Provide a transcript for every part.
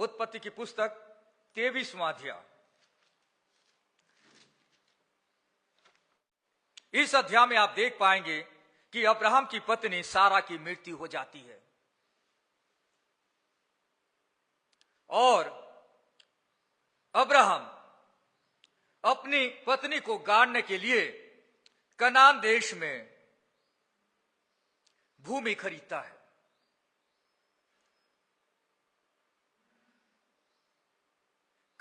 उत्पत्ति की पुस्तक 23वां अध्याय। इस अध्याय में आप देख पाएंगे कि अब्राहम की पत्नी सारा की मृत्यु हो जाती है और अब्राहम अपनी पत्नी को गाड़ने के लिए कनान देश में भूमि खरीदता है।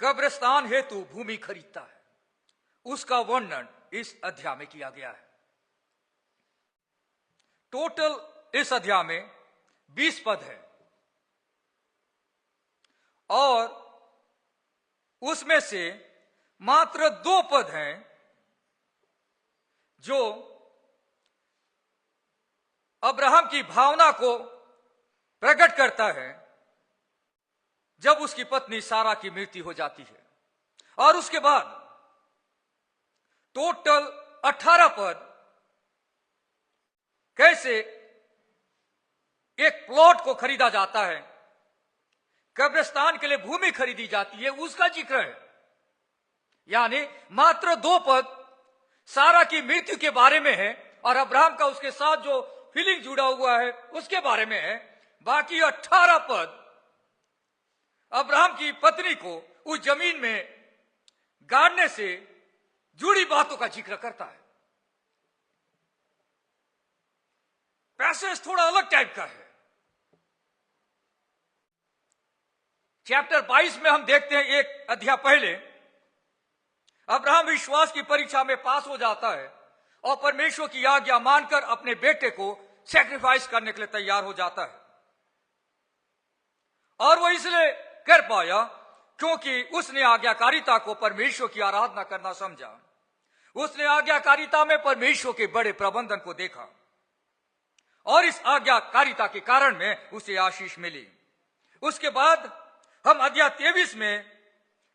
कब्रिस्तान हेतु भूमि खरीदता है। उसका वर्णन इस अध्याय में किया गया है। टोटल इस अध्याय में 20 पद है और उसमें से मात्र 2 पद हैं जो अब्राहम की भावना को प्रकट करता है जब उसकी पत्नी सारा की मृत्यु हो जाती है। और उसके बाद टोटल 18 पद कैसे एक प्लॉट को खरीदा जाता है, कब्रिस्तान के लिए भूमि खरीदी जाती है, उसका जिक्र है। यानी मात्र 2 पद सारा की मृत्यु के बारे में है और अब्राहम का उसके साथ जो फीलिंग जुड़ा हुआ है उसके बारे में है। बाकी 18 पद अब्राहम की पत्नी को उस जमीन में गाड़ने से जुड़ी बातों का जिक्र करता है। पैसेज थोड़ा अलग टाइप का है। चैप्टर 22 में हम देखते हैं, एक अध्याय पहले अब्राहम विश्वास की परीक्षा में पास हो जाता है और परमेश्वर की आज्ञा मानकर अपने बेटे को सैक्रिफाइस करने के लिए तैयार हो जाता है। और वो इसलिए कर पाया क्योंकि उसने आज्ञाकारिता को परमेश्वर की आराधना करना समझा। उसने आज्ञाकारिता में परमेश्वर के बड़े प्रबंधन को देखा और इस आज्ञाकारिता के कारण में उसे आशीष मिली। उसके बाद हम अध्याय 23 में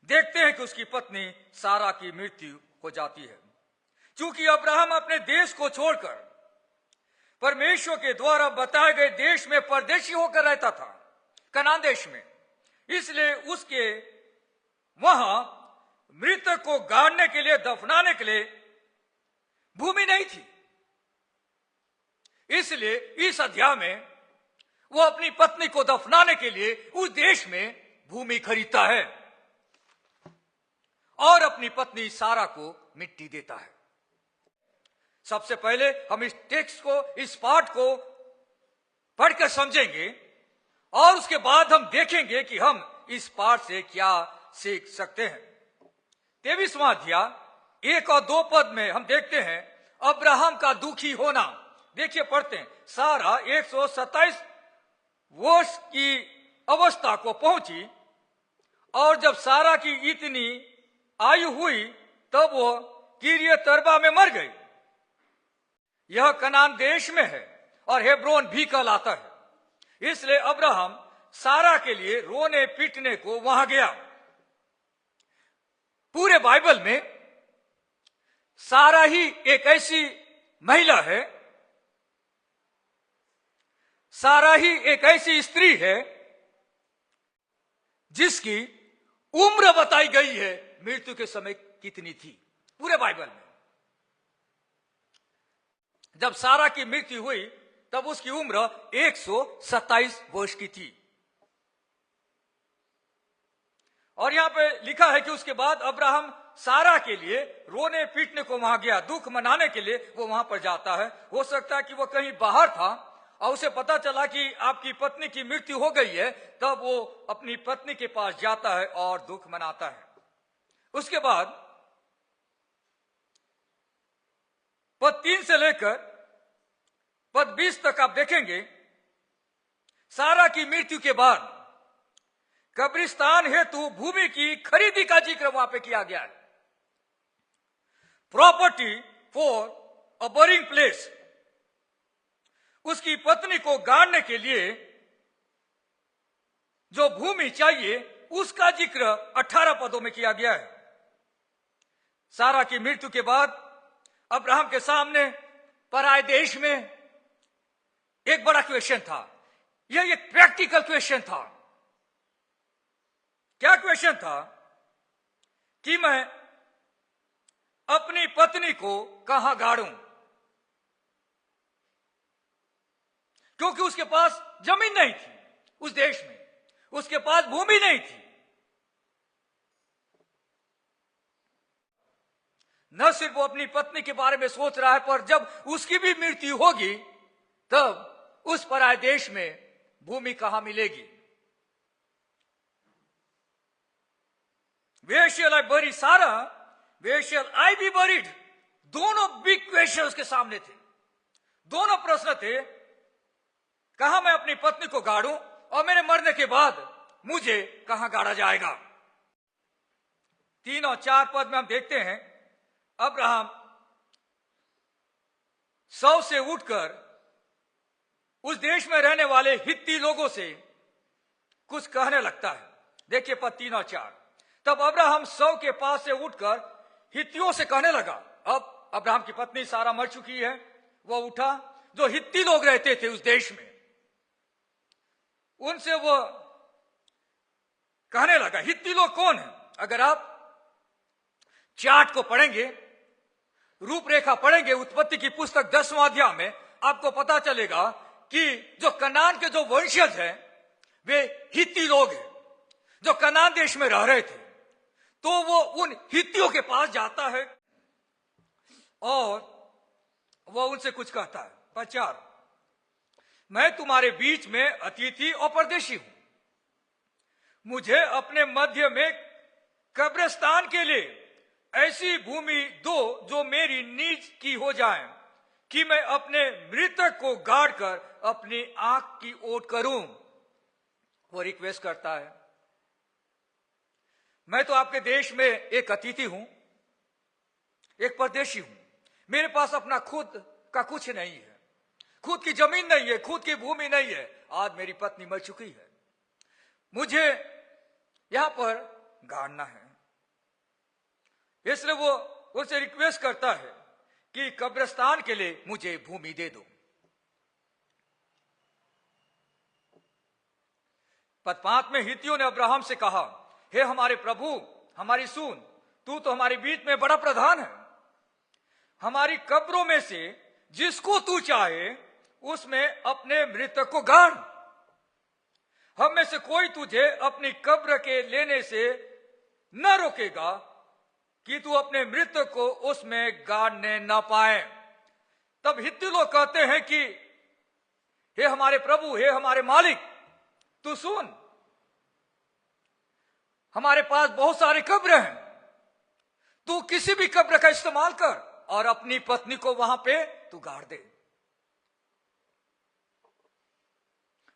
देखते हैं कि उसकी पत्नी सारा की मृत्यु हो जाती है। क्योंकि अब्राहम अपने देश को छोड़कर परमेश्वर के द्वारा बताए गए देश में परदेशी होकर रहता था, कनान देश में, इसलिए उसके वहां मृतक को गाड़ने के लिए, दफनाने के लिए भूमि नहीं थी। इसलिए इस अध्याय में वो अपनी पत्नी को दफनाने के लिए उस देश में भूमि खरीदता है और अपनी पत्नी सारा को मिट्टी देता है। सबसे पहले हम इस टेक्स्ट को, इस पाठ को पढ़कर समझेंगे और उसके बाद हम देखेंगे कि हम इस पाठ से क्या सीख सकते हैं। 23वां अध्याय 1 और 2 पद में हम देखते हैं अब्राहम का दुखी होना। देखिए, पढ़ते हैं। सारा 127 वर्ष की अवस्था को पहुंची और जब सारा की इतनी आयु हुई तब वो किरियत अरबा में मर गई। यह कनान देश में है और हेब्रोन भी कहलाता है। इसलिए अब्राहम सारा के लिए रोने पीटने को वहां गया। पूरे बाइबल में सारा ही एक ऐसी महिला है, सारा ही एक ऐसी स्त्री है जिसकी उम्र बताई गई है मृत्यु के समय कितनी थी पूरे बाइबल में। जब सारा की मृत्यु हुई तब उसकी उम्र 127 वर्ष की थी। और यहां पे लिखा है कि उसके बाद अब्राहम सारा के लिए रोने पीटने को वहां गया, दुख मनाने के लिए वो वहां पर जाता है। हो सकता है कि वो कहीं बाहर था और उसे पता चला कि आपकी पत्नी की मृत्यु हो गई है, तब वो अपनी पत्नी के पास जाता है और दुख मनाता है। उसके बाद पद 3 से लेकर पद 20 तक आप देखेंगे, सारा की मृत्यु के बाद कब्रिस्तान हेतु भूमि की खरीदी का जिक्र वहां पे किया गया है। Property for a burying place. उसकी पत्नी को गाड़ने के लिए जो भूमि चाहिए उसका जिक्र 18 पदों में किया गया है। सारा की मृत्यु के बाद अब्राहम के सामने पराये देश में एक बड़ा क्वेश्चन था। यह एक प्रैक्टिकल क्वेश्चन था। क्वेश्चन था कि मैं अपनी पत्नी को कहां गाड़ूं, क्योंकि उसके पास जमीन नहीं थी उस देश में, उसके पास भूमि नहीं थी। न सिर्फ वो अपनी पत्नी के बारे में सोच रहा है, पर जब उसकी भी मृत्यु होगी तब उस पराये देश में भूमि कहां मिलेगी। Where shall I bury Sarah? Where shall I be buried? दोनों बिग क्वेश्चन उसके सामने थे, दोनों प्रश्न थे, कहां मैं अपनी पत्नी को गाड़ूं और मेरे मरने के बाद मुझे कहां गाड़ा जाएगा। 3 और 4 पद में हम देखते हैं, अब्राहम सौ से उठकर उस देश में रहने वाले हित्ती लोगों से कुछ कहने लगता है। देखिए पद 3 और 4। तब अब्राहम सौ के पास से उठकर हित्तियों से कहने लगा। अब अब्राहम की पत्नी सारा मर चुकी है। वो उठा, जो हित्ती लोग रहते थे उस देश में, उनसे वो कहने लगा। हित्ती लोग कौन है? अगर आप चार्ट को पढ़ेंगे, रूपरेखा पढ़ेंगे उत्पत्ति की पुस्तक 10वां अध्याय में, आपको पता चलेगा कि जो कनान के जो वंशज हैं वे हित्ती लोग हैं, जो कनान देश में रह रहे थे। तो वो उन हित्तियों के पास जाता है और वो उनसे कुछ कहता है। 4, मैं तुम्हारे बीच में अतिथि और परदेशी हूं, मुझे अपने मध्य में कब्रिस्तान के लिए ऐसी भूमि दो जो मेरी नीज की हो जाए, कि मैं अपने मृतक को गाड़ कर अपनी आंख की ओट करूं। वो रिक्वेस्ट करता है, मैं तो आपके देश में एक अतिथि हूं, एक परदेशी हूं, मेरे पास अपना खुद का कुछ नहीं है, खुद की जमीन नहीं है, खुद की भूमि नहीं है। आज मेरी पत्नी मर चुकी है, मुझे यहां पर गाड़ना है। इसलिए वो उससे रिक्वेस्ट करता है कि कब्रिस्तान के लिए मुझे भूमि दे दो। पद 5 में हित्तियों ने अब्राहम से कहा, हे हमारे प्रभु, हमारी सुन, तू तो हमारे बीच में बड़ा प्रधान है, हमारी कब्रों में से जिसको तू चाहे उसमें अपने मृतक को गाड़। हम में से कोई तुझे अपनी कब्र के लेने से न रोकेगा कि तू अपने मृतक को उसमें गाड़ने न पाए। तब हित्ती लोग कहते हैं कि हे हमारे प्रभु, हे हमारे मालिक, तू सुन, हमारे पास बहुत सारे कब्र हैं, तू किसी भी कब्र का इस्तेमाल कर और अपनी पत्नी को वहां पे तू गाड़ दे।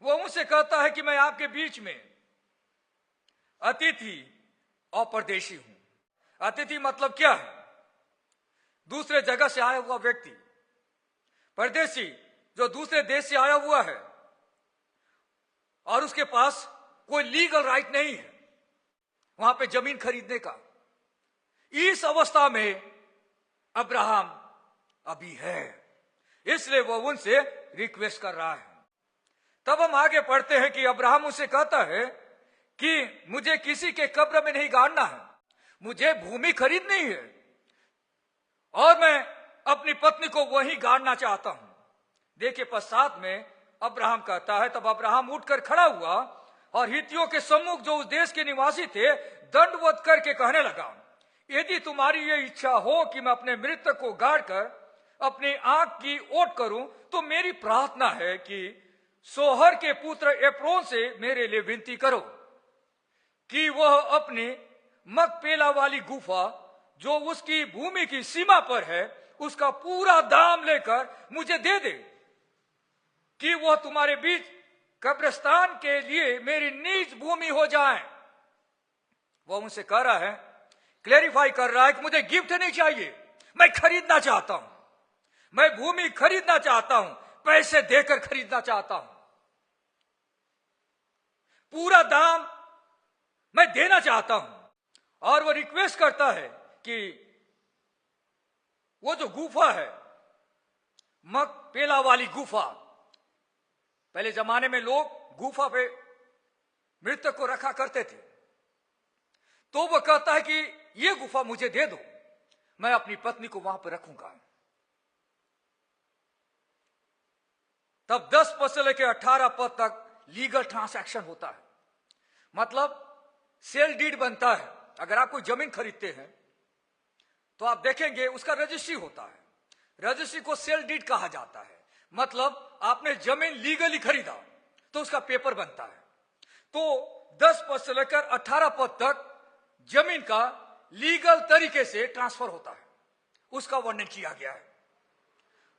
वो उनसे कहता है कि मैं आपके बीच में अतिथि और परदेशी हूं। अतिथि मतलब क्या है? दूसरे जगह से आया हुआ व्यक्ति। परदेशी जो दूसरे देश से आया हुआ है और उसके पास कोई लीगल राइट नहीं है वहां पे जमीन खरीदने का। इस अवस्था में अब्राहम अभी है, इसलिए वो उनसे रिक्वेस्ट कर रहा है। तब हम आगे पढ़ते हैं कि अब्राहम उसे कहता है कि मुझे किसी के कब्र में नहीं गाड़ना है, मुझे भूमि खरीदनी है और मैं अपनी पत्नी को वहीं गाड़ना चाहता हूं। देखिए पद 7 में अब्राहम कहता है, तब अब्राहम उठकर खड़ा हुआ और हित्तियों के सम्मुख जो उस देश के निवासी थे दंडवत करके कहने लगा, यदि तुम्हारी ये इच्छा हो कि मैं अपने मृतक को गाड़कर अपनी आंख की ओट करूं, तो मेरी प्रार्थना है कि सोहर के पुत्र एप्रोन से मेरे लिए विनती करो कि वह अपनी मकपेला वाली गुफा जो उसकी भूमि की सीमा पर है उसका पूरा दाम लेकर मुझे दे दे, कि वह तुम्हारे बीच कब्रिस्तान के लिए मेरी निज भूमि हो जाए। वह उनसे कह रहा है, क्लेरिफाई कर रहा है कि मुझे गिफ्ट नहीं चाहिए, मैं खरीदना चाहता हूं, मैं भूमि खरीदना चाहता हूं, पैसे देकर खरीदना चाहता हूं, पूरा दाम मैं देना चाहता हूं। और वो रिक्वेस्ट करता है कि वो जो गुफा है, मकपेला वाली गुफा, पहले जमाने में लोग गुफा पे मृतक को रखा करते थे तो वह कहता है कि यह गुफा मुझे दे दो, मैं अपनी पत्नी को वहां पर रखूंगा। तब 10 पद से लेकर 18 पद तक लीगल ट्रांसैक्शन होता है, मतलब सेल डीड बनता है। अगर आप कोई जमीन खरीदते हैं तो आप देखेंगे उसका रजिस्ट्री होता है, रजिस्ट्री को सेल डीड कहा जाता है। मतलब आपने जमीन लीगली खरीदा तो उसका पेपर बनता है। तो 10 पद से लेकर 18 पद तक जमीन का लीगल तरीके से ट्रांसफर होता है, उसका वर्णन किया गया है।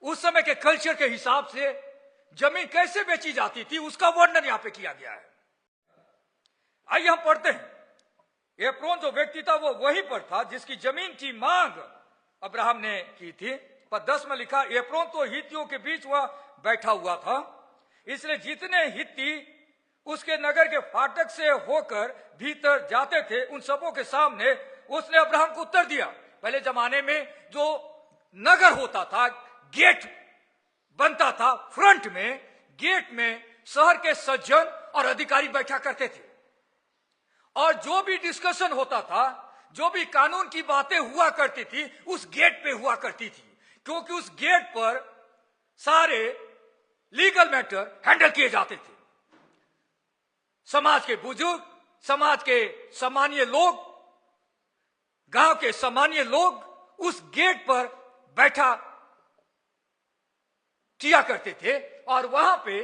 उस समय के कल्चर के हिसाब से जमीन कैसे बेची जाती थी उसका वर्णन यहां पे किया गया है। आइए हम पढ़ते हैं। एप्रोन जो व्यक्ति था वो वहीं पर था जिसकी जमीन की मांग अब्राहम ने की थी। पर 10 में लिखा, एप्रोन तो हित्तियों के बीच वह बैठा हुआ था, इसलिए जितने हित्ती उसके नगर के फाटक से होकर भीतर जाते थे उन सबों के सामने उसने अब्राहम को उत्तर दिया। पहले जमाने में जो नगर होता था, गेट बनता था, फ्रंट में गेट में शहर के सज्जन और अधिकारी बैठा करते थे, और जो भी डिस्कशन होता था, जो भी कानून की बातें हुआ करती थी उस गेट पे हुआ करती थी, क्योंकि उस गेट पर सारे लीगल मैटर हैंडल किए जाते थे। समाज के बुजुर्ग, समाज के सामान्य लोग, गांव के सामान्य लोग उस गेट पर बैठा किया करते थे और वहां पे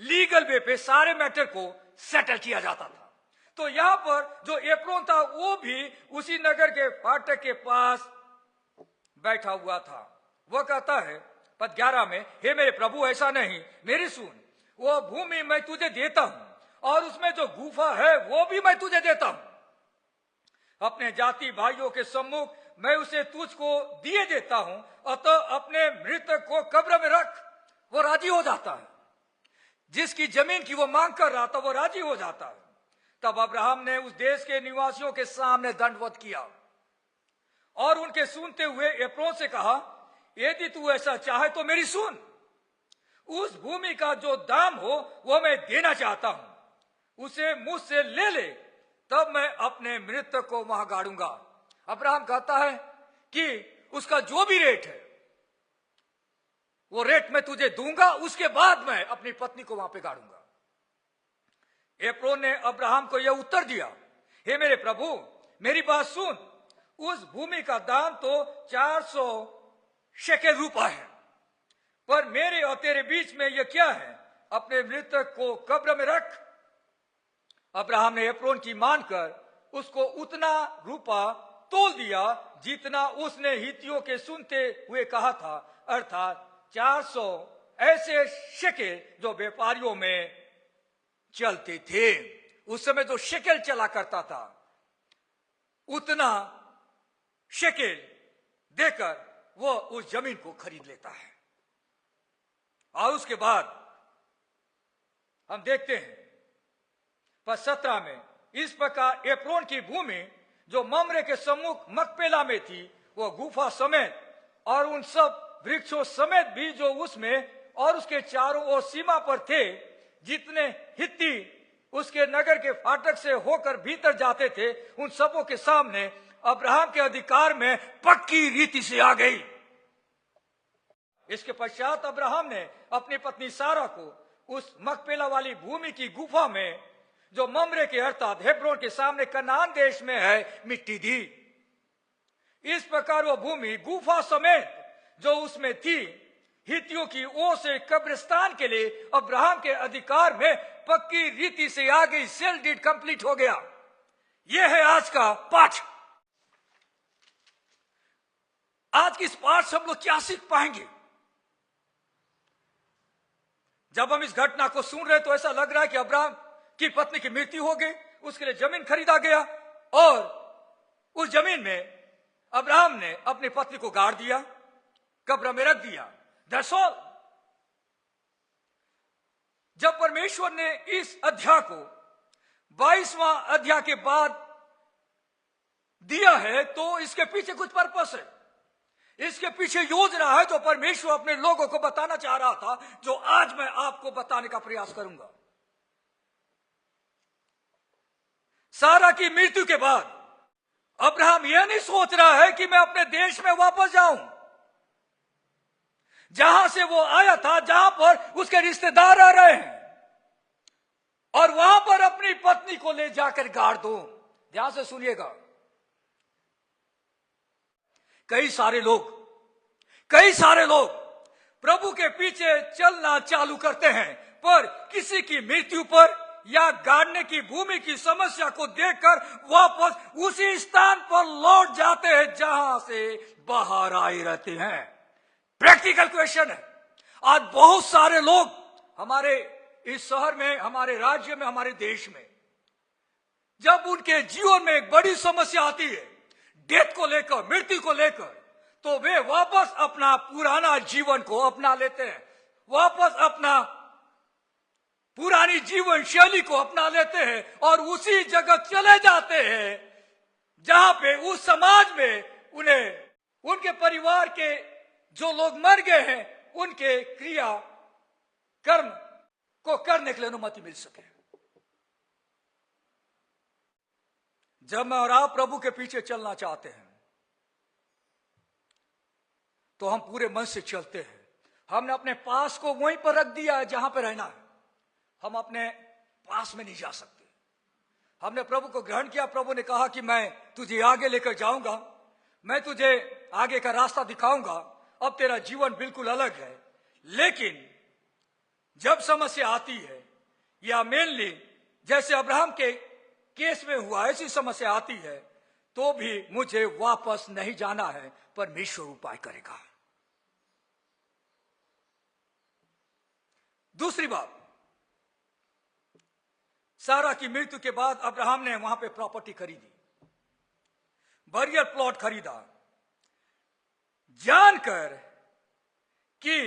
लीगल वे पे सारे मैटर को सेटल किया जाता था। तो यहां पर जो एप्रोन था वो भी उसी नगर के फाटक के पास बैठा हुआ था। वह कहता है पद 11 में, हे मेरे प्रभु ऐसा नहीं, मेरी सुन, वो भूमि मैं तुझे देता हूं और उसमें जो गुफा है वो भी मैं तुझे देता हूं। अपने जाति भाइयों के सम्मुख मैं उसे तुझको दिए देता हूं, अतः अपने मृतक को कब्र में रख। वो राजी हो जाता है, जिसकी जमीन की वो मांग कर रहा था वो राजी हो जाता है। तब अब्राहम ने उस देश के निवासियों के सामने दंडवत किया और उनके सुनते हुए एप्रोन से कहा, यदि तू ऐसा चाहे तो मेरी सुन, उस भूमि का जो दाम हो वो मैं देना चाहता हूं, उसे मुझसे ले ले, तब मैं अपने मृतक को वहां गाड़ूंगा। अब्राहम कहता है कि उसका जो भी रेट है वो रेट मैं तुझे दूंगा, उसके बाद मैं अपनी पत्नी को वहां पे गाड़ूंगा। एप्रोन ने अब्राहम को यह उत्तर दिया, हे मेरे प्रभु मेरी बात सुन, उस भूमि का दाम तो 400 शेकेल रुपया है, पर मेरे और तेरे बीच में यह क्या है, अपने मृतक को कब्र में रख। अब्राहम ने एप्रोन की मानकर उसको उतना रुपया तोल दिया जितना उसने हित्तियों के सुनते हुए कहा था, अर्थात 400 ऐसे शेकेल जो व्यापारियों में चलते थे। उस समय जो शेकेल चला करता था उतना शेकेल देकर वो उस जमीन को खरीद लेता है। और उसके बाद हम देखते हैं पद 17 में, इस प्रकार एप्रोन की भूमि जो ममरे के सम्मुख मकपेला में थी वो गुफा समेत और उन सब वृक्षों समेत भी जो उसमें और उसके चारों ओर सीमा पर थे, जितने हित्ती उसके नगर के फाटक से होकर भीतर जाते थे, उन सबों के सामने अब्राहम के अधिकार में पक्की रीति से आ गई। इसके पश्चात अब्राहम ने अपनी पत्नी सारा को उस मकपेला वाली भूमि की गुफा में जो ममरे के अर्थात हेब्रोन के सामने कनान देश में है मिट्टी दी। इस प्रकार वह भूमि गुफा समेत जो उसमें थी हित्तियों की ओर से कब्रिस्तान के लिए अब्राहम के अधिकार में पक्की रीति से आ गई। सेल डीड कंप्लीट हो गया। यह है आज का पाठ। आज की इस पाठ से हम लोग क्या सीख पाएंगे? जब हम इस घटना को सुन रहे तो ऐसा लग रहा है कि अब्राहम की पत्नी की मृत्यु हो गई, उसके लिए जमीन खरीदा गया और उस जमीन में अब्राहम ने अपनी पत्नी को गाड़ दिया, कब्र में रख दिया। That's all. जब परमेश्वर ने इस अध्याय को 22वां अध्याय के बाद दिया है तो इसके पीछे कुछ पर्पस है, इसके पीछे योजना है जो परमेश्वर अपने लोगों को बताना चाह रहा था, जो आज मैं आपको बताने का प्रयास करूंगा। सारा की मृत्यु के बाद अब्राहम यह नहीं सोच रहा है कि मैं अपने देश में वापस जाऊं, जहां से वो आया था, जहां पर उसके रिश्तेदार रह रहे हैं, और वहां पर अपनी पत्नी को ले जाकर गाड़ दूं। ध्यान से सुनिएगा। कई सारे लोग प्रभु के पीछे चलना चालू करते हैं, पर किसी की मृत्यु पर या गाड़ने की भूमि की समस्या को देखकर वापस उसी स्थान पर लौट जाते हैं जहां से बाहर आए रहते हैं। प्रैक्टिकल क्वेश्चन है। आज बहुत सारे लोग हमारे इस शहर में, हमारे राज्य में, हमारे देश में, जब उनके जीवन में एक बड़ी समस्या आती है, डेथ को लेकर, मृत्यु को लेकर, तो वे वापस अपना पुराना जीवन को अपना लेते हैं, वापस अपना पुरानी जीवन शैली को अपना लेते हैं और उसी जगह चले जाते हैं जहां पे उस समाज में उन्हें, उनके परिवार के जो लोग मर गए हैं, उनके क्रिया कर्म को करने के लिए अनुमति मिल सके। जब मैं और आप प्रभु के पीछे चलना चाहते हैं तो हम पूरे मन से चलते हैं। हमने अपने पास को वहीं पर रख दिया है जहां पर रहना है। हम अपने पास में नहीं जा सकते। हमने प्रभु को ग्रहण किया। प्रभु ने कहा कि मैं तुझे आगे लेकर जाऊंगा, मैं तुझे आगे का रास्ता दिखाऊंगा, अब तेरा जीवन बिल्कुल अलग है। लेकिन जब समस्या आती है, या मेनली जैसे अब्राहम के केस में हुआ, ऐसी समस्या आती है, तो भी मुझे वापस नहीं जाना है, परमेश्वर उपाय करेगा। दूसरी बात, सारा की मृत्यु के बाद अब्राहम ने वहां पे प्रॉपर्टी खरीदी, बरियर प्लॉट खरीदा, जानकर कि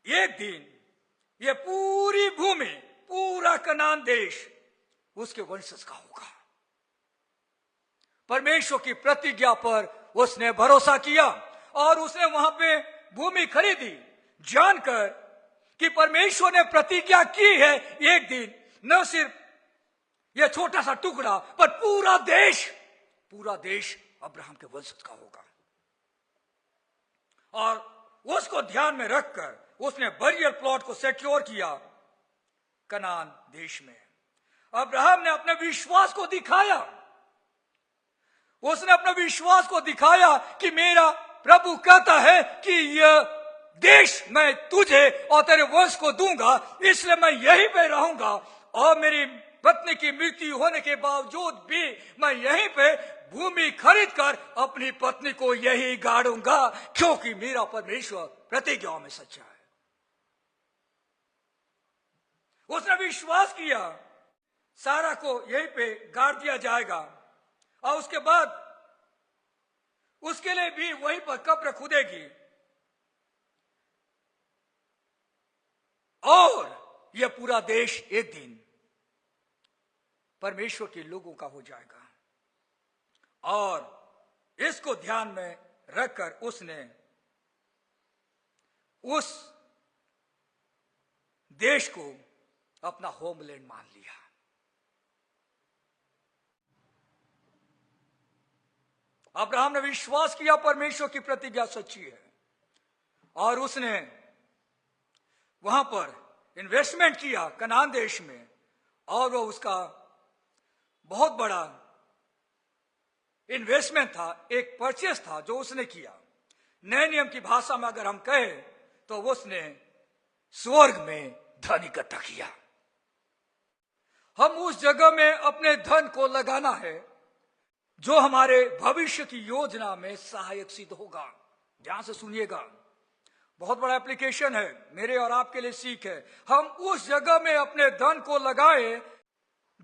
एक दिन यह पूरी भूमि, पूरा कनान देश उसके वंशज का होगा। परमेश्वर की प्रतिज्ञा पर उसने भरोसा किया और उसने वहां पे भूमि खरीदी, जानकर कि परमेश्वर ने प्रतिज्ञा की है, एक दिन न सिर्फ यह छोटा सा टुकड़ा, पर पूरा देश अब्राहम के वंशज का होगा। और उसको ध्यान में रखकर उसने बरियर प्लॉट को सिक्योर किया कनान देश में। अब्राहम ने अपने विश्वास को दिखाया। उसने अपने विश्वास को दिखाया कि मेरा प्रभु कहता है कि यह देश मैं तुझे और तेरे वंश को दूंगा, इसलिए मैं यहीं पे रहूंगा, और मेरी पत्नी की मृत्यु होने के बावजूद भी मैं यहीं पे भूमि खरीद कर अपनी पत्नी को यही गाड़ूंगा, क्योंकि मेरा परमेश्वर प्रतिज्ञाओं में सच्चा है। उसने विश्वास किया सारा को यहीं पे गाड़ दिया जाएगा, और उसके बाद उसके लिए भी वहीं पर कब्र खुदेगी, और यह पूरा देश एक दिन परमेश्वर के लोगों का हो जाएगा। और इसको ध्यान में रखकर उसने उस देश को अपना होमलैंड मान लिया। अब्राहम ने विश्वास किया परमेश्वर की प्रतिज्ञा सच्ची है, और उसने वहां पर इन्वेस्टमेंट किया कनान देश में, और वो उसका बहुत बड़ा इन्वेस्टमेंट था, एक परचेस था जो उसने किया। नए नियम की भाषा में अगर हम कहें तो उसने स्वर्ग में धन इकट्ठा किया। हम उस जगह में अपने धन को लगाना है जो हमारे भविष्य की योजना में सहायक सिद्ध होगा। ध्यान से सुनिएगा, बहुत बड़ा एप्लीकेशन है, मेरे और आपके लिए सीख है। हम उस जगह में अपने धन को लगाएं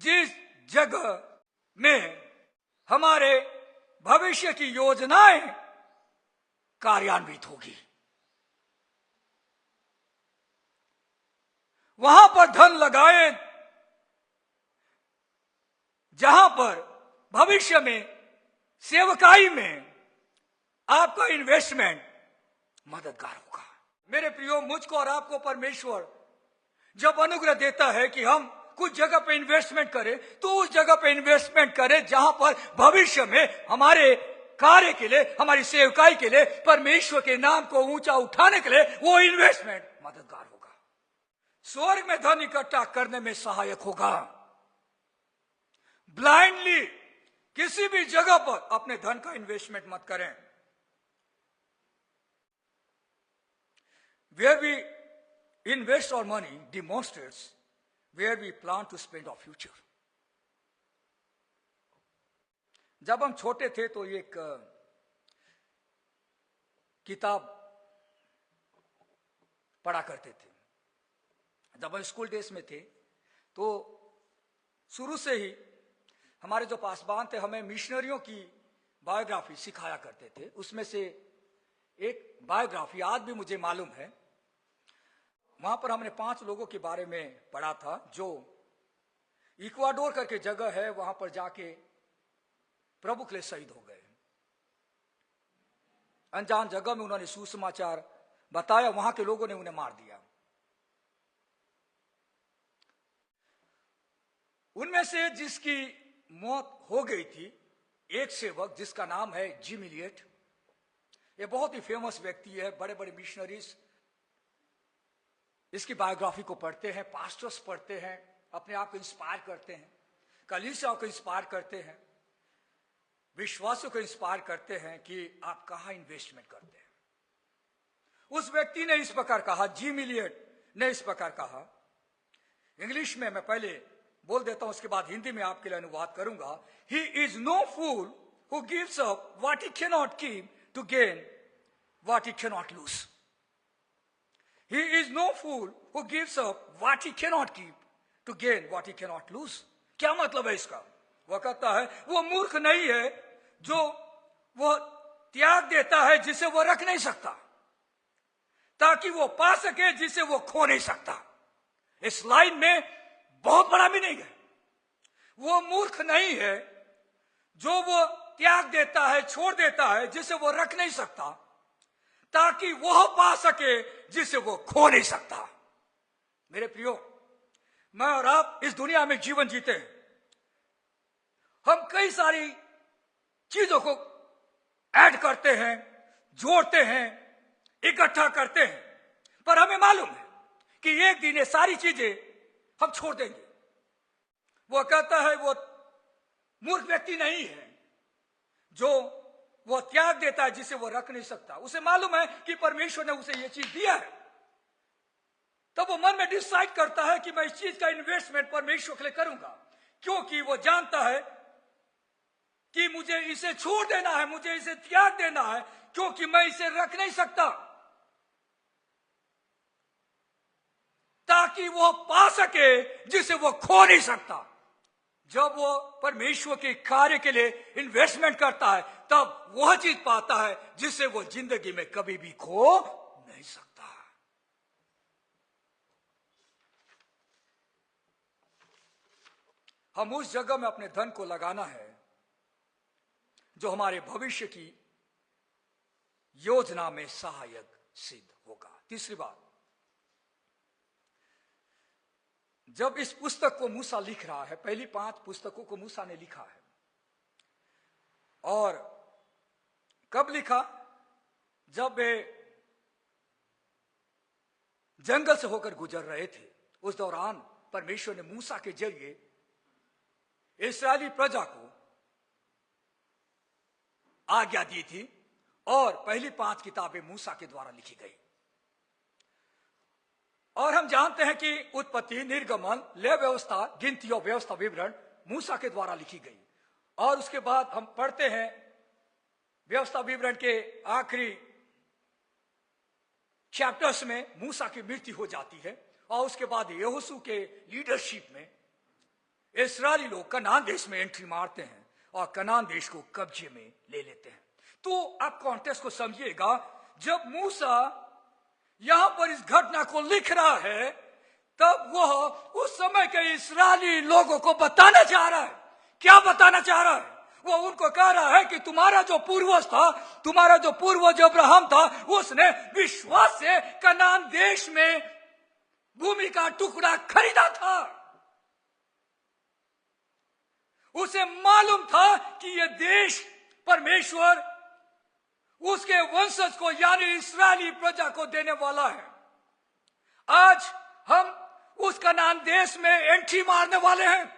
जिस जगह में हमारे भविष्य की योजनाएं कार्यान्वित होगी। वहां पर धन लगाएं जहां पर भविष्य में सेवकाई में आपका इन्वेस्टमेंट मददगार होगा। मेरे प्रियो, मुझको और आपको परमेश्वर जब अनुग्रह देता है कि हम कुछ जगह पे इन्वेस्टमेंट करें तो उस जगह पे इन्वेस्टमेंट करें जहां पर भविष्य में हमारे कार्य के लिए, हमारी सेवकाई के लिए, परमेश्वर के नाम को ऊंचा उठाने के लिए वो इन्वेस्टमेंट मददगार होगा, स्वर्ग में धन इकट्ठा करने में सहायक होगा। ब्लाइंडली किसी भी जगह पर अपने धन का इन्वेस्टमेंट मत करें। Where we invest our money demonstrates where we plan to spend our future. जब हम छोटे थे तो एक किताब पढ़ा करते थे। जब हम स्कूल डेज में थे तो शुरू से ही हमारे जो पासबान थे हमें मिशनरियों की बायोग्राफी सिखाया करते थे। उसमें से एक बायोग्राफी आज भी मुझे मालूम है। वहां पर हमने 5 लोगों के बारे में पढ़ा था जो इक्वाडोर करके जगह है, वहां पर जाके प्रभु के लिए शहीद हो गए। अनजान जगह में उन्होंने सुसमाचार बताया, वहां के लोगों ने उन्हें मार दिया। उनमें से जिसकी मौत हो गई थी एक सेवक जिसका नाम है जिम इलियट। ये बहुत ही फेमस व्यक्ति है, बड़े बड़े मिशनरीज इसकी बायोग्राफी को पढ़ते हैं, पास्टर्स पढ़ते हैं, अपने आप को इंस्पायर करते हैं, कलीसियाओं को इंस्पायर करते हैं, विश्वासियों को इंस्पायर करते हैं कि आप कहां इन्वेस्टमेंट करते हैं। उस व्यक्ति ने इस प्रकार कहा, जिम इलियट ने इस प्रकार कहा, इंग्लिश में मैं पहले बोल देता हूं, उसके बाद हिंदी में आपके लिए अनुवाद करूंगा। He is no fool who gives up what he can not keep to gain what he can not lose. He is no fool who gives up what he cannot keep to gain what he cannot lose. क्या मतलब है इसका? वह कहता है वो मूर्ख नहीं है जो वो त्याग देता है जिसे वो रख नहीं सकता, ताकि वो पा सके जिसे वो खो नहीं सकता। इस लाइन में बहुत बड़ा मीनिंग है। वो मूर्ख नहीं है जो वो त्याग देता है, छोड़ देता है जिसे वो रख नहीं सकता, ताकि वह पा सके जिसे वो खो नहीं सकता। मेरे प्रियो, मैं और आप इस दुनिया में जीवन जीते हैं। हम कई सारी चीजों को ऐड करते हैं, जोड़ते हैं, इकट्ठा करते हैं, पर हमें मालूम है कि एक दिन ये सारी चीजें हम छोड़ देंगे। वो कहता है वो मूर्ख व्यक्ति नहीं है जो वो त्याग देता है जिसे वो रख नहीं सकता। उसे मालूम है कि परमेश्वर ने उसे ये चीज दिया है, तब वो मन में डिसाइड करता है कि मैं इस चीज का इन्वेस्टमेंट परमेश्वर के लिए करूंगा, क्योंकि वो जानता है कि मुझे इसे छोड़ देना है, मुझे इसे त्याग देना है, क्योंकि मैं इसे रख नहीं सकता, ताकि वो पा सके जिसे वो खो नहीं सकता। जब वो परमेश्वर के कार्य के लिए इन्वेस्टमेंट करता है तब वह चीज पाता है जिसे वो जिंदगी में कभी भी खो नहीं सकता। हम उस जगह में अपने धन को लगाना है जो हमारे भविष्य की योजना में सहायक सिद्ध होगा। तीसरी बात, जब इस पुस्तक को मूसा लिख रहा है, पहली 5 पुस्तकों को मूसा ने लिखा है, और कब लिखा? जब वे जंगल से होकर गुजर रहे थे। उस दौरान परमेश्वर ने मूसा के जरिए इस्राएली प्रजा को आज्ञा दी थी, और पहली 5 किताबें मूसा के द्वारा लिखी गई। और हम जानते हैं कि उत्पत्ति, निर्गमन, लेव व्यवस्था, गिनती और व्यवस्था विवरण मूसा के द्वारा लिखी गई। और उसके बाद हम पढ़ते हैं व्यवस्था विवरण के आखिरी चैप्टर्स में मूसा की मृत्यु हो जाती है, और उसके बाद यहोशू के लीडरशिप में इस्राएली लोग कनान देश में एंट्री मारते हैं और कनान देश को कब्जे में ले लेते हैं। तो आप कॉन्टेक्स्ट को समझिएगा। जब मूसा यहां पर इस घटना को लिख रहा है, तब वह उस समय के इस्राएली लोगों को बताना चाह रहा है। क्या बताना चाह रहा है? वो उनको कह रहा है कि तुम्हारा जो पूर्वज था, तुम्हारा जो पूर्वज अब्राहम था, उसने विश्वास से कनान देश में भूमि का टुकड़ा खरीदा था। उसे मालूम था कि यह देश परमेश्वर उसके वंशज को यानी इस्राएली प्रजा को देने वाला है। आज हम उस कनान देश में एंट्री मारने वाले हैं।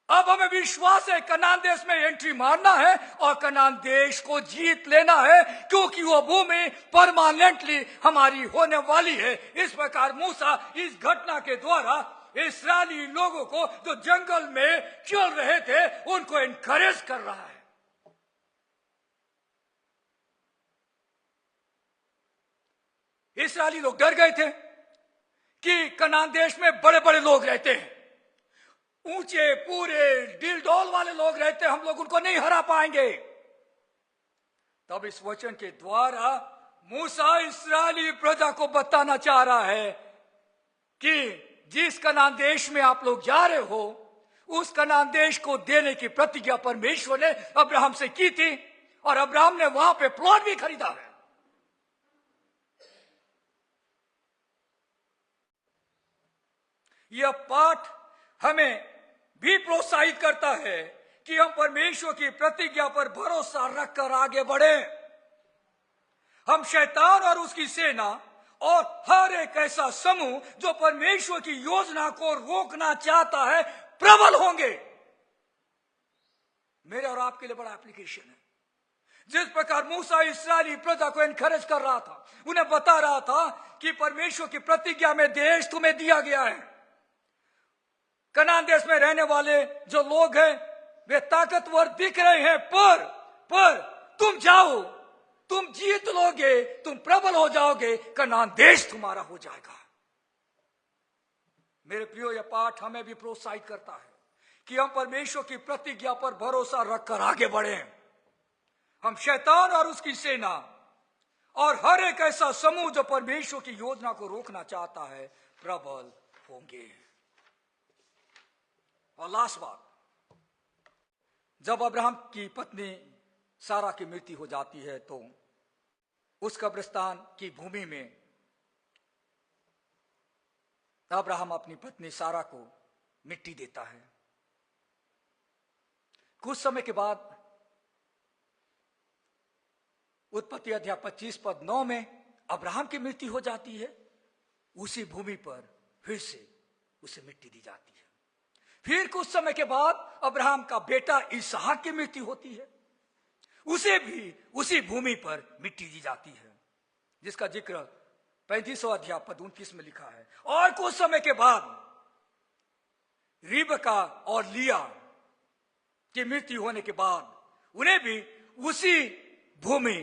अब हमें विश्वास है कनान देश में एंट्री मारना है और कनान देश को जीत लेना है, क्योंकि वो भूमि परमानेंटली हमारी होने वाली है। इस प्रकार मूसा इस घटना के द्वारा इस्राएली लोगों को जो जंगल में चल रहे थे उनको एनकरेज कर रहा है। इस्राएली लोग डर गए थे कि कनान देश में बड़े बड़े लोग रहते हैं, ऊंचे पूरे दिल डोल वाले लोग रहते हैं, हम लोग उनको नहीं हरा पाएंगे। तब इस वचन के द्वारा मूसा इस्राएली प्रजा को बताना चाह रहा है कि जिस कनान देश में आप लोग जा रहे हो उस कनान देश को देने की प्रतिज्ञा परमेश्वर ने अब्राहम से की थी और अब्राहम ने वहां पे प्लॉट भी खरीदा है। यह पाठ हमें भी प्रोत्साहित करता है कि हम परमेश्वर की प्रतिज्ञा पर भरोसा रखकर आगे बढ़े। हम शैतान और उसकी सेना और हर एक ऐसा समूह जो परमेश्वर की योजना को रोकना चाहता है प्रबल होंगे। मेरे और आपके लिए बड़ा एप्लीकेशन है। जिस प्रकार मूसा इस्राएली प्रजा को एनकरेज कर रहा था, उन्हें बता रहा था कि परमेश्वर की प्रतिज्ञा में देश तुम्हें दिया गया है। कनान देश में रहने वाले जो लोग हैं वे ताकतवर दिख रहे हैं, पर तुम जाओ, तुम जीत लोगे, तुम प्रबल हो जाओगे, कनान देश तुम्हारा हो जाएगा। मेरे प्रियो, यह पाठ हमें भी प्रोत्साहित करता है कि हम परमेश्वर की प्रतिज्ञा पर भरोसा रखकर आगे बढ़ें। हम शैतान और उसकी सेना और हर एक ऐसा समूह जो परमेश्वर की योजना को रोकना चाहता है प्रबल होंगे। और लास्ट बात, जब अब्राहम की पत्नी सारा की मृत्यु हो जाती है तो उस कब्रिस्तान की भूमि में अब्राहम अपनी पत्नी सारा को मिट्टी देता है। कुछ समय के बाद उत्पत्ति अध्याय 25 पद 9 में अब्राहम की मृत्यु हो जाती है। उसी भूमि पर फिर से उसे मिट्टी दी जाती है। फिर कुछ समय के बाद अब्राहम का बेटा इसहाक की मृत्यु होती है, उसे भी उसी भूमि पर मिट्टी दी जाती है, जिसका जिक्र 35वां अध्याय पद 29 में लिखा है। और कुछ समय के बाद रिबका और लिया की मृत्यु होने के बाद उन्हें भी उसी भूमि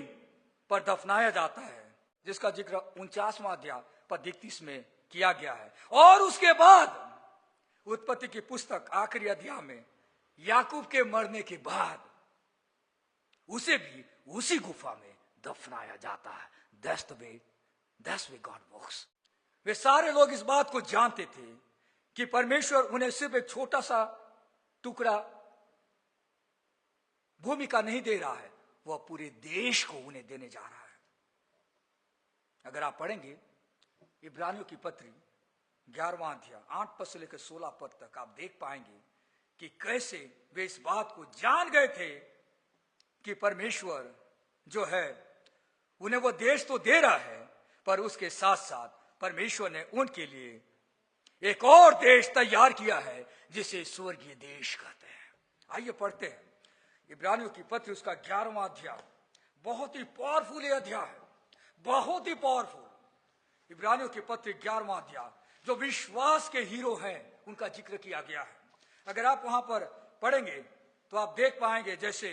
पर दफनाया जाता है, जिसका जिक्र 49वां अध्याय पद 31 में किया गया है। और उसके बाद उत्पत्ति की पुस्तक आखिरी अध्याय में याकूब के मरने के बाद उसे भी उसी गुफा में दफनाया जाता है। That's the way God works। वे सारे लोग इस बात को जानते थे कि परमेश्वर उन्हें सिर्फ एक छोटा सा टुकड़ा भूमि का नहीं दे रहा है, वह पूरे देश को उन्हें देने जा रहा है। अगर आप पढ़ेंगे इब्रानियों की पत्री 11वां अध्याय 8 पद से लेकर 16 पद तक, आप देख पाएंगे कि कैसे वे इस बात को जान गए थे कि परमेश्वर जो है उन्हें वो देश तो दे रहा है, पर उसके साथ साथ परमेश्वर ने उनके लिए एक और देश तैयार किया है जिसे स्वर्गीय देश कहते हैं। आइए पढ़ते हैं इब्रानियों की पत्री उसका 11वां अध्याय। बहुत ही पावरफुल अध्याय है, बहुत ही पावरफुल। इब्रानियों की पत्री 11वां अध्याय, जो विश्वास के हीरो हैं उनका जिक्र किया गया है। अगर आप वहां पर पढ़ेंगे तो आप देख पाएंगे, जैसे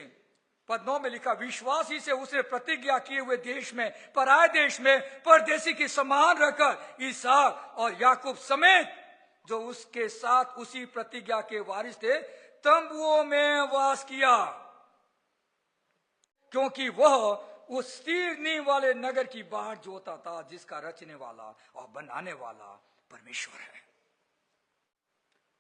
पद 9 में लिखा, विश्वास ही से उसने प्रतिज्ञा किए हुए देश में, पराये देश में परदेशी की समान रहकर इसहाक और याकूब समेत जो उसके साथ उसी प्रतिज्ञा के वारिस थे तंबुओं में वास किया, क्योंकि वह उस स्थिर नींव वाले नगर की बाट जोता था जिसका रचने वाला और बनाने वाला परमेश्वर है।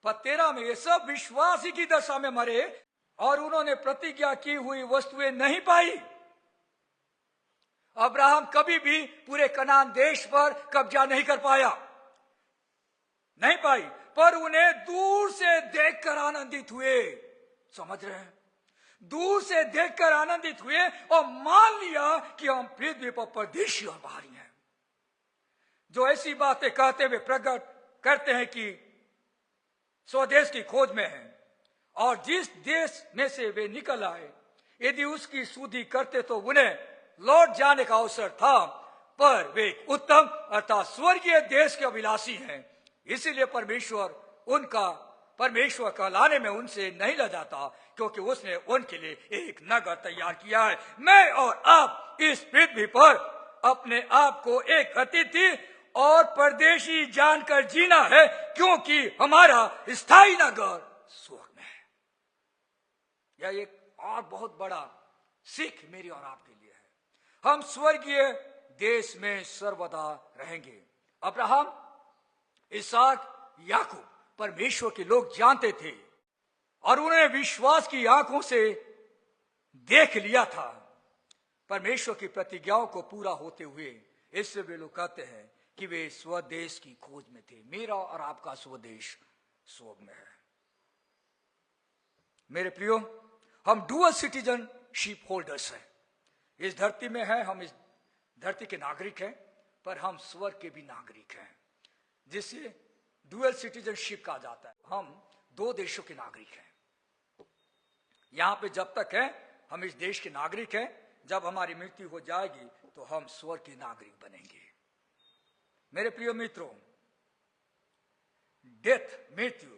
पद 13 में ये सब विश्वास ही की दशा में मरे और उन्होंने प्रतिज्ञा की हुई वस्तुएं नहीं पाई। अब्राहम कभी भी पूरे कनान देश पर कब्जा नहीं कर पाया। नहीं पाई, पर उन्हें दूर से देखकर आनंदित हुए। समझ रहे हैं? दूर से देखकर आनंदित हुए और मान लिया कि हम पृथ्वी पर परदेशी और बाहरी हैं। जो ऐसी बातें कहते हुए प्रकट करते हैं कि स्वदेश की खोज में हैं, और जिस देश में से वे निकल आए यदि उसकी सुधि करते तो उन्हें लौट जाने का अवसर था, पर वे एक उत्तम अर्थात स्वर्गीय देश के अभिलाषी हैं। इसीलिए परमेश्वर कहलाने में उनसे नहीं लजाता, क्योंकि उसने उनके लिए एक नगर तैयार किया है। मैं और आप इस पृथ्वी पर अपने आप को एक अतिथि और परदेशी जानकर जीना है, क्योंकि हमारा स्थायी नगर स्वर्ग में है। यह एक और बहुत बड़ा सीख मेरी और आपके लिए है। हम स्वर्गीय देश में सर्वदा रहेंगे। अब्राहम, इसहाक, याकूब परमेश्वर के लोग जानते थे और उन्होंने विश्वास की आंखों से देख लिया था परमेश्वर की प्रतिज्ञाओं को पूरा होते हुए। इससे वे लोग कहते हैं कि वे स्वदेश की खोज में थे। मेरा और आपका स्वदेश स्वर्ग में है। मेरे प्रियो, हम डुअल सिटीजनशिप होल्डर्स हैं। इस धरती में है, हम इस धरती के नागरिक हैं, पर हम स्वर्ग के भी नागरिक हैं, जिसे डुअल सिटीजनशिप कहा जाता है। हम दो देशों के नागरिक हैं। यहां पे जब तक है हम इस देश के नागरिक हैं, जब हमारी मृत्यु हो जाएगी तो हम स्वर्ग के नागरिक बनेंगे। मेरे प्रिय मित्रों, डेथ, मृत्यु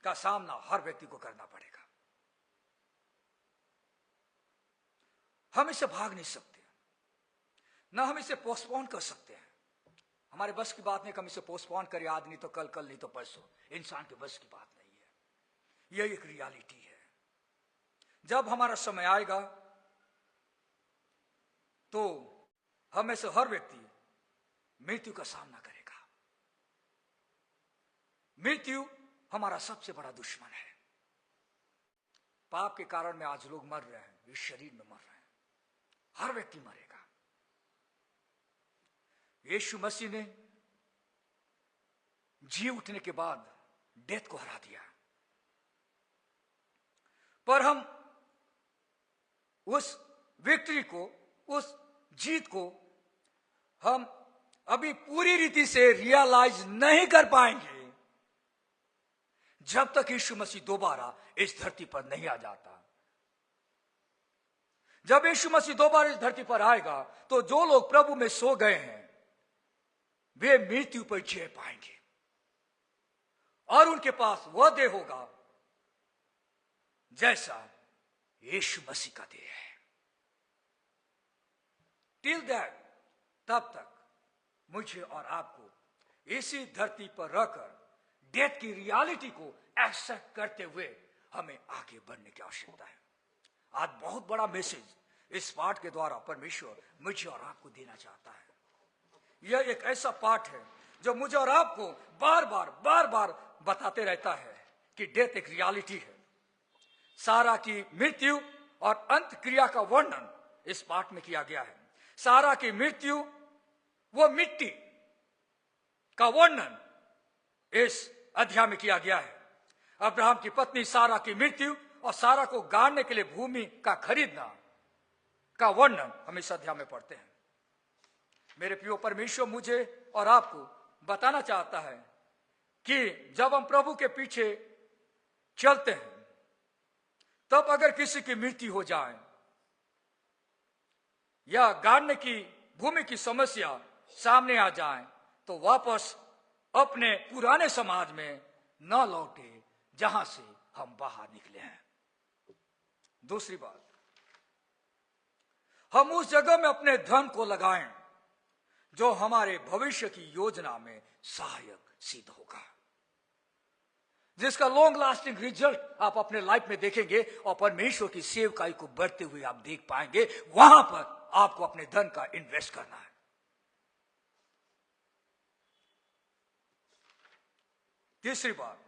का सामना हर व्यक्ति को करना पड़ेगा। हम इससे भाग नहीं सकते, ना हम इसे पोस्टपोन कर सकते हैं। हमारे बस की बात नहीं कि हम इसे पोस्टपोन करें, आज नहीं तो कल, कल नहीं तो परसों। इंसान के बस की बात नहीं है। यह एक रियलिटी है। जब हमारा समय आएगा तो हम में से हर व्यक्ति मृत्यु का सामना करेगा। मृत्यु हमारा सबसे बड़ा दुश्मन है। पाप के कारण में आज लोग मर रहे हैं, इस शरीर में मर रहे हैं। हर व्यक्ति मरेगा। यीशु मसीह ने जी उठने के बाद डेथ को हरा दिया, पर हम उस विक्ट्री को, उस जीत को हम अभी पूरी रीति से रियलाइज नहीं कर पाएंगे जब तक यीशु मसीह दोबारा इस धरती पर नहीं आ जाता। जब यीशु मसीह दोबारा इस धरती पर आएगा तो जो लोग प्रभु में सो गए हैं वे मृत्यु पर जय पाएंगे और उनके पास वह देह होगा जैसा यीशु मसीह का देह है। टिल दैट, तब तक मुझे और आपको इसी धरती पर रहकर डेथ की रियलिटी को एक्सेप्ट करते हुए हमें आगे बढ़ने की आवश्यकता है। आज बहुत बड़ा मैसेज इस पाठ के द्वारा परमेश्वर मुझे और आपको देना चाहता है। यह एक ऐसा पाठ है जो मुझे और आपको बार बार बताते रहता है कि डेथ एक रियलिटी है। सारा की मृत्यु और अंत क्रिया का वर्णन इस पाठ में किया गया है। सारा की मृत्यु, वो मिट्टी का वर्णन इस अध्याय में किया गया है। अब्राहम की पत्नी सारा की मृत्यु और सारा को गाड़ने के लिए भूमि का खरीदना का वर्णन हम इस अध्याय में पढ़ते हैं। मेरे प्रियो, परमेश्वर मुझे और आपको बताना चाहता है कि जब हम प्रभु के पीछे चलते हैं तब अगर किसी की मृत्यु हो जाए या गाड़ने की भूमि की समस्या सामने आ जाए तो वापस अपने पुराने समाज में न लौटे जहां से हम बाहर निकले हैं। दूसरी बात, हम उस जगह में अपने धन को लगाएं जो हमारे भविष्य की योजना में सहायक सिद्ध होगा, जिसका लॉन्ग लास्टिंग रिजल्ट आप अपने लाइफ में देखेंगे और परमेश्वर की सेवकाई को बढ़ते हुए आप देख पाएंगे। वहां पर आपको अपने धन का इन्वेस्ट करना है। तीसरी बात,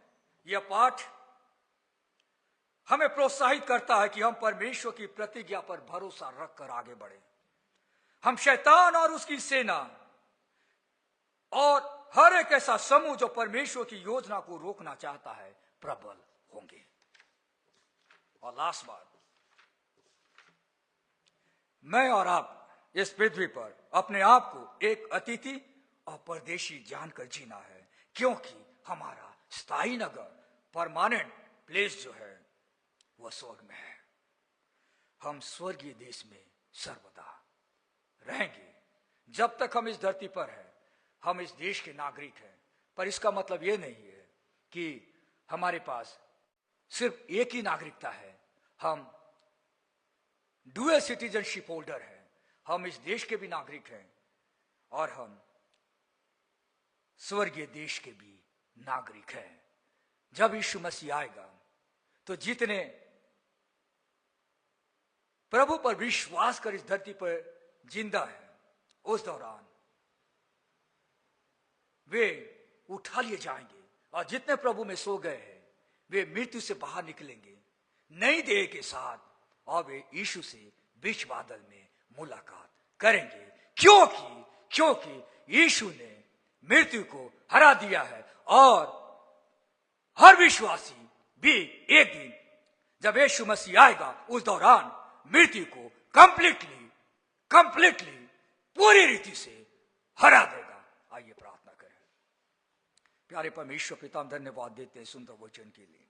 यह पाठ हमें प्रोत्साहित करता है कि हम परमेश्वर की प्रतिज्ञा पर भरोसा रखकर आगे बढ़े। हम शैतान और उसकी सेना और हर एक ऐसा समूह जो परमेश्वर की योजना को रोकना चाहता है प्रबल होंगे। और लास्ट बात, मैं और आप इस पृथ्वी पर अपने आप को एक अतिथि और परदेशी जानकर जीना है, क्योंकि हमारा स्थायी नगर, परमानेंट प्लेस जो है वह स्वर्ग में है। हम स्वर्गीय देश में सर्वदा रहेंगे। जब तक हम इस धरती पर हैं, हम इस देश के नागरिक हैं। पर इसका मतलब यह नहीं है कि हमारे पास सिर्फ एक ही नागरिकता है। हम डुअल सिटीजनशिप होल्डर हैं। हम इस देश के भी नागरिक हैं और हम स्वर्गीय देश के भी नागरिक हैं। जब यीशु मसीह आएगा तो जितने प्रभु पर विश्वास कर इस धरती पर जिंदा है, उस दौरान वे उठा लिए जाएंगे, और जितने प्रभु में सो गए हैं वे मृत्यु से बाहर निकलेंगे नई देह के साथ, और वे यीशु से बीच बादल में मुलाकात करेंगे। क्योंकि यीशु ने मृत्यु को हरा दिया है, और हर विश्वासी भी एक दिन जब यीशु मसीह आएगा उस दौरान मृत्यु को कंप्लीटली पूरी रीति से हरा देगा। आइए प्रार्थना करें। प्यारे परमेश्वर पिता, हम धन्यवाद देते हैं सुंदर वचन के लिए।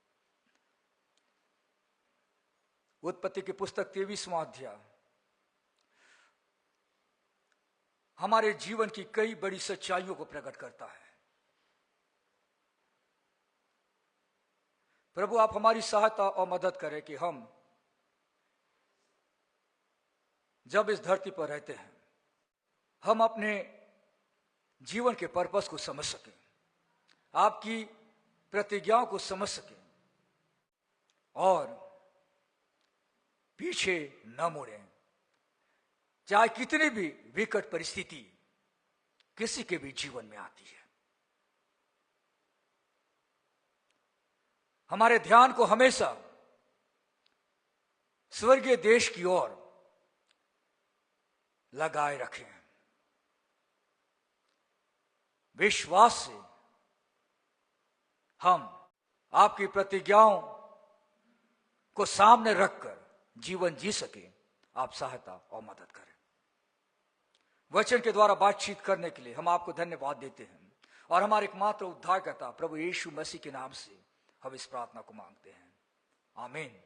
उत्पत्ति की पुस्तक 23वां अध्याय हमारे जीवन की कई बड़ी सच्चाइयों को प्रकट करता है। प्रभु, आप हमारी सहायता और मदद करें कि हम जब इस धरती पर रहते हैं हम अपने जीवन के पर्पस को समझ सकें, आपकी प्रतिज्ञाओं को समझ सकें और पीछे न मुड़ें। चाहे कितनी भी विकट परिस्थिति किसी के भी जीवन में आती है, हमारे ध्यान को हमेशा स्वर्गीय देश की ओर लगाए रखें। विश्वास से हम आपकी प्रतिज्ञाओं को सामने रखकर जीवन जी सके। आप सहायता और मदद करें। वचन के द्वारा बातचीत करने के लिए हम आपको धन्यवाद देते हैं, और हमारे एकमात्र उद्धारकर्ता प्रभु यीशु मसीह के नाम से हम इस प्रार्थना को मांगते हैं। आमीन।